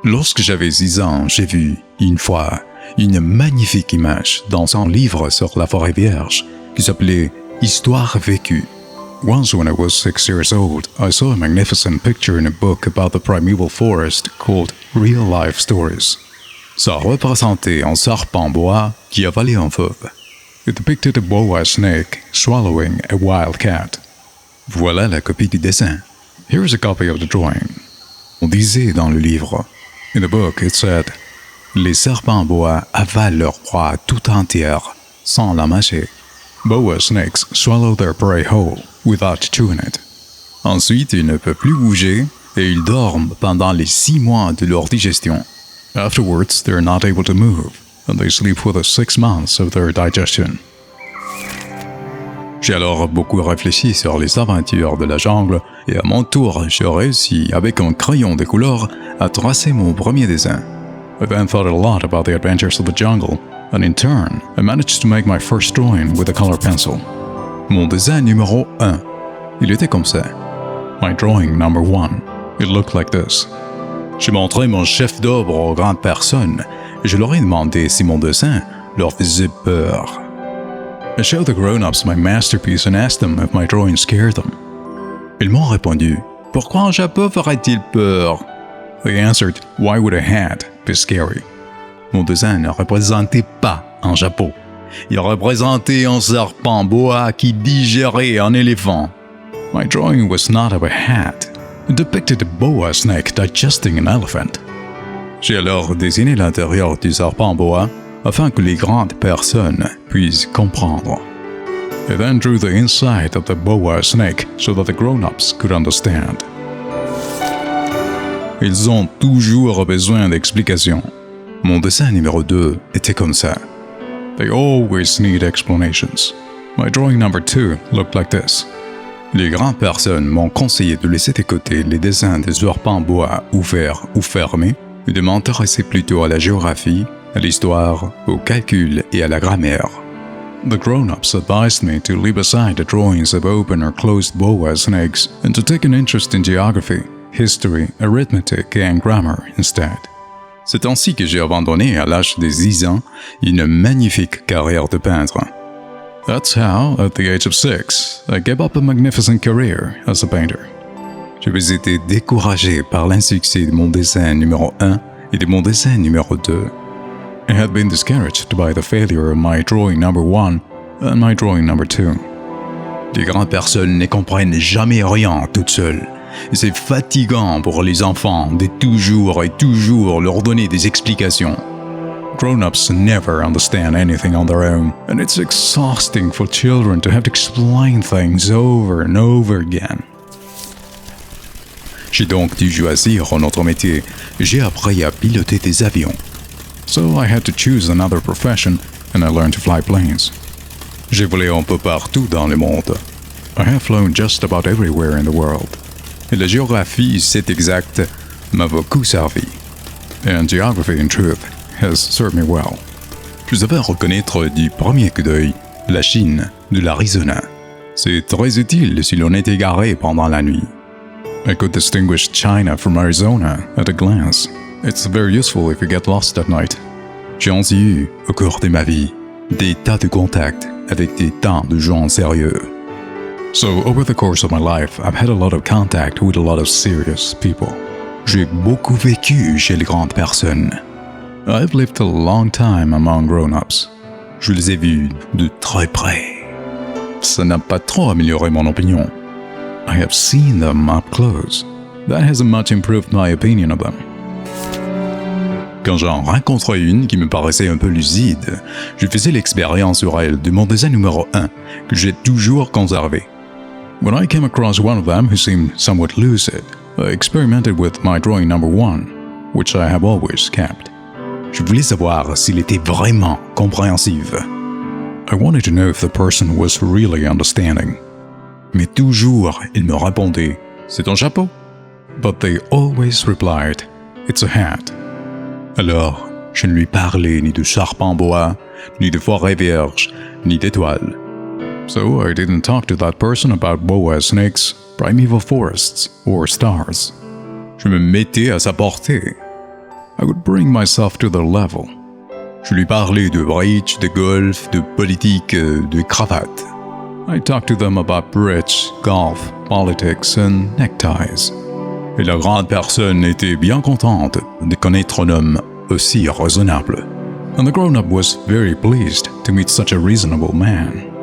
Lorsque j'avais 6 ans, j'ai vu, une fois, une magnifique image dans un livre sur la forêt vierge qui s'appelait « Histoire vécue ». Once when I was 6 years old, I saw a magnificent picture in a book about the primeval forest called Real Life Stories. Ça représentait un serpent bois qui avalait un fauve. It depicted a boa snake swallowing a wild cat. Voilà la copie du dessin. Here is a copy of the drawing. On disait dans le livre, in the book it said, les serpents bois avalent leur proie tout entière, sans la mâcher. Boa snakes swallow their prey whole, without chewing it. Ensuite, ils ne peuvent plus bouger et ils dorment pendant les 6 mois de leur digestion. Afterwards, they're not able to move, and they sleep for the 6 months of their digestion. J'ai alors beaucoup réfléchi sur les aventures de la jungle et à mon tour, j'ai réussi, avec un crayon de couleur, à tracer mon premier dessin. I then thought a lot about the adventures of the jungle, and in turn, I managed to make my first drawing with a color pencil. Mon dessin numéro 1. Il était comme ça. My drawing number 1. It looked like this. J'ai montré mon chef d'œuvre aux grandes personnes et je leur ai demandé si mon dessin leur faisait peur. I showed the grown-ups my masterpiece and asked them if my drawing scared them. Ils m'ont répondu, « Pourquoi un chapeau ferait-il peur ?» They answered, « Why would a hat be scary ?» Mon dessin ne représentait pas un chapeau. Il représentait un serpent boa qui digérait un éléphant. My drawing was not of a hat. It depicted a boa snake digesting an elephant. J'ai alors dessiné l'intérieur du serpent boa afin que les grandes personnes puissent comprendre. I then drew the inside of the boa snake so that the grown-ups could understand. Ils ont toujours besoin d'explications. Mon dessin numéro 2 était comme ça. They always need explanations. My drawing number 2 looked like this. Les grandes personnes m'ont conseillé de laisser de côté les dessins des serpents bois ouverts ou fermés et de m'intéresser plutôt à la géographie, à l'histoire, au calcul et à la grammaire. The grown-ups advised me to leave aside the drawings of open or closed boa snakes and to take an interest in geography, history, arithmetic and grammar instead. C'est ainsi que j'ai abandonné à l'âge de 10 ans une magnifique carrière de peintre. That's how, at the age of 6, I gave up a magnificent career as a painter. J'avais été découragé par l'insuccès de mon dessin numéro 1 et de mon dessin numéro 2. I had been discouraged by the failure of my drawing number 1 and my drawing number 2. Les grandes personnes ne comprennent jamais rien toutes seules. Et c'est fatigant pour les enfants de toujours et toujours leur donner des explications. Grown-ups never understand anything on their own, and it's exhausting for children to have to explain things over and over again. J'ai donc dû choisir un autre métier. J'ai appris à piloter des avions. So I had to choose another profession, and I learned to fly planes. J'ai volé un peu partout dans le monde. I have flown just about everywhere in the world. Et la géographie, c'est exact, m'a beaucoup servi. And geography, in truth, has served me well. Je savais reconnaître du premier coup d'œil la Chine de l'Arizona. C'est très utile si l'on est égaré pendant la nuit. I could distinguish China from Arizona at a glance. It's very useful if you get lost at night. J'ai ainsi eu, au cours de ma vie, des tas de contacts avec des tas de gens sérieux. So, over the course of my life, I've had a lot of contact with a lot of serious people. J'ai beaucoup vécu chez les grandes personnes. I've lived a long time among grown-ups. Je les ai vus de très près. Ça n'a pas trop amélioré mon opinion. I have seen them up close. That hasn't much improved my opinion of them. Quand j'en rencontrais une qui me paraissait un peu lucide, je faisais l'expérience sur elle de mon dessin numéro 1 que j'ai toujours conservé. When I came across one of them who seemed somewhat lucid, I experimented with my drawing number 1, which I have always kept. Je voulais savoir s'il était vraiment compréhensif. I wanted to know if the person was really understanding. Mais toujours, il me répondait, « C'est un chapeau ». But they always replied, « It's a hat ». Alors, je ne lui parlais ni de serpent bois, ni de forêt vierge, ni d'étoiles. So I didn't talk to that person about boa snakes, primeval forests, or stars. Je me mettais à sa portée. I would bring myself to their level. Je lui parlais de bridge, de golf, de politique, de cravate. I talked to them about bridge, golf, politics and neckties. Et la grande personne était bien contente de connaître un homme aussi raisonnable. And the grown-up was very pleased to meet such a reasonable man.